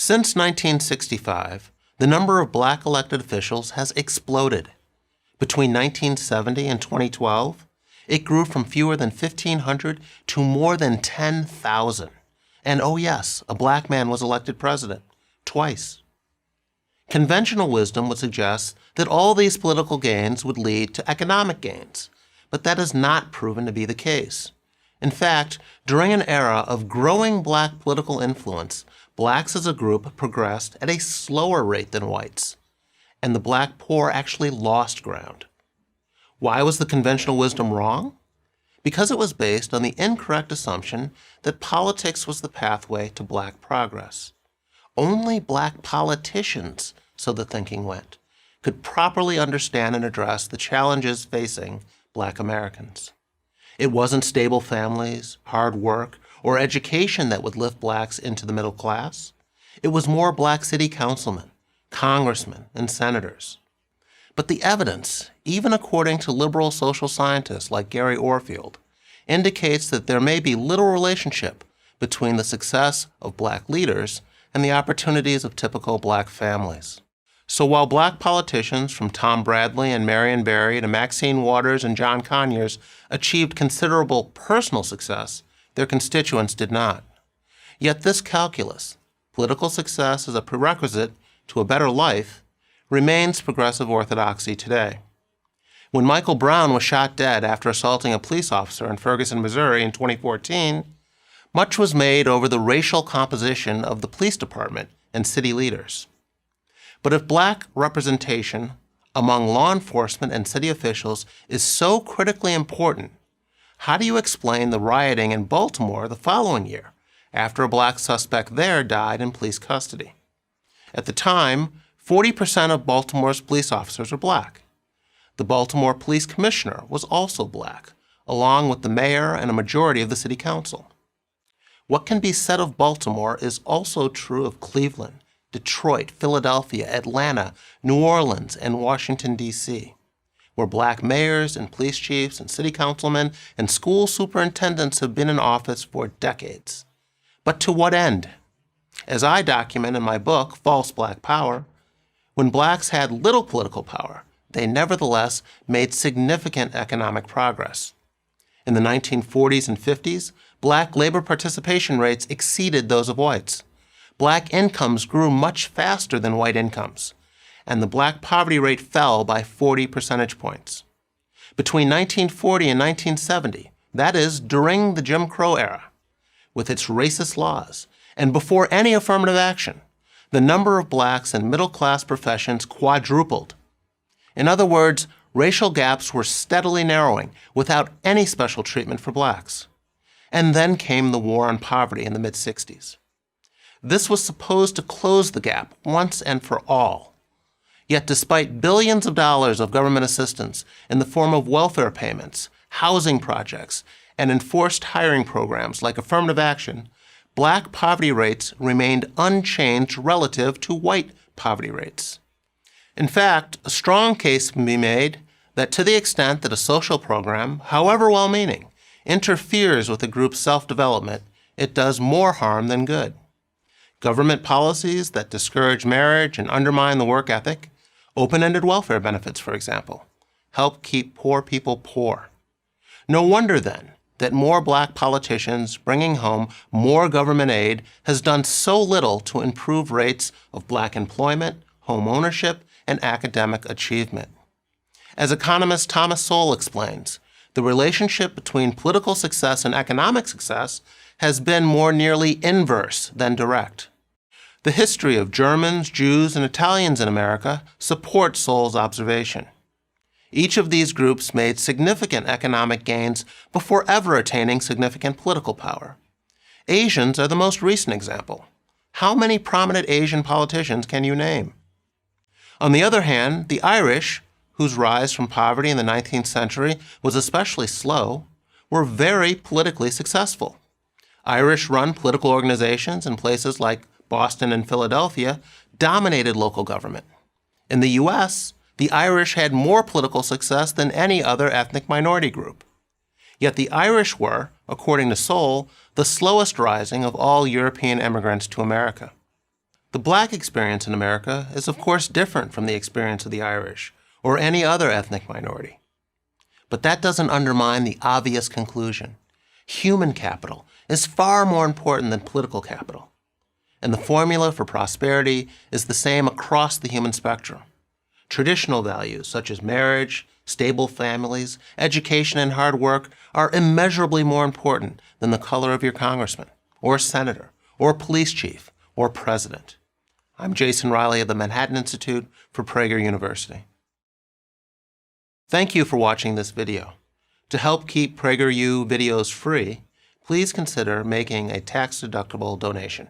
Since 1965, the number of black elected officials has exploded. Between 1970 and 2012, it grew from fewer than 1,500 to more than 10,000. And oh yes, a black man was elected president, twice. Conventional wisdom would suggest that all these political gains would lead to economic gains, but that has not proven to be the case. In fact, during an era of growing black political influence, blacks as a group progressed at a slower rate than whites, and the black poor actually lost ground. Why was the conventional wisdom wrong? Because it was based on the incorrect assumption that politics was the pathway to black progress. Only black politicians, so the thinking went, could properly understand and address the challenges facing black Americans. It wasn't stable families, hard work, or education that would lift blacks into the middle class. It was more black city councilmen, congressmen, and senators. But the evidence, even according to liberal social scientists like Gary Orfield, indicates that there may be little relationship between the success of black leaders and the opportunities of typical black families. So while black politicians from Tom Bradley and Marion Barry to Maxine Waters and John Conyers achieved considerable personal success, their constituents did not. Yet this calculus, political success as a prerequisite to a better life, remains progressive orthodoxy today. When Michael Brown was shot dead after assaulting a police officer in Ferguson, Missouri in 2014, much was made over the racial composition of the police department and city leaders. But if black representation among law enforcement and city officials is so critically important, how do you explain the rioting in Baltimore the following year, after a black suspect there died in police custody? At the time, 40% of Baltimore's police officers were black. The Baltimore Police Commissioner was also black, along with the mayor and a majority of the city council. What can be said of Baltimore is also true of Cleveland, Detroit, Philadelphia, Atlanta, New Orleans, and Washington, D.C., where black mayors and police chiefs and city councilmen and school superintendents have been in office for decades. But to what end? As I document in my book, False Black Power, when blacks had little political power, they nevertheless made significant economic progress. In the 1940s and 50s, black labor participation rates exceeded those of whites. Black incomes grew much faster than white incomes, and the black poverty rate fell by 40 percentage points. Between 1940 and 1970, that is, during the Jim Crow era, with its racist laws, and before any affirmative action, the number of blacks in middle-class professions quadrupled. In other words, racial gaps were steadily narrowing without any special treatment for blacks. And then came the war on poverty in the mid-60s. This was supposed to close the gap once and for all. Yet despite billions of dollars of government assistance in the form of welfare payments, housing projects, and enforced hiring programs like affirmative action, black poverty rates remained unchanged relative to white poverty rates. In fact, a strong case can be made that to the extent that a social program, however well-meaning, interferes with a group's self-development, it does more harm than good. Government policies that discourage marriage and undermine the work ethic, open-ended welfare benefits, for example, help keep poor people poor. No wonder, then, that more black politicians bringing home more government aid has done so little to improve rates of black employment, home ownership, and academic achievement. As economist Thomas Sowell explains, the relationship between political success and economic success has been more nearly inverse than direct. The history of Germans, Jews, and Italians in America supports Sowell's observation. Each of these groups made significant economic gains before ever attaining significant political power. Asians are the most recent example. How many prominent Asian politicians can you name? On the other hand, the Irish, whose rise from poverty in the 19th century was especially slow, were very politically successful. Irish-run political organizations in places like Boston and Philadelphia dominated local government. In the U.S., the Irish had more political success than any other ethnic minority group. Yet the Irish were, according to Sowell, the slowest rising of all European immigrants to America. The Black experience in America is of course different from the experience of the Irish or any other ethnic minority. But that doesn't undermine the obvious conclusion. Human capital is far more important than political capital. And the formula for prosperity is the same across the human spectrum. Traditional values such as marriage, stable families, education, and hard work are immeasurably more important than the color of your congressman, or senator, or police chief, or president. I'm Jason Riley of the Manhattan Institute for Prager University. Thank you for watching this video. To help keep PragerU videos free, please consider making a tax-deductible donation.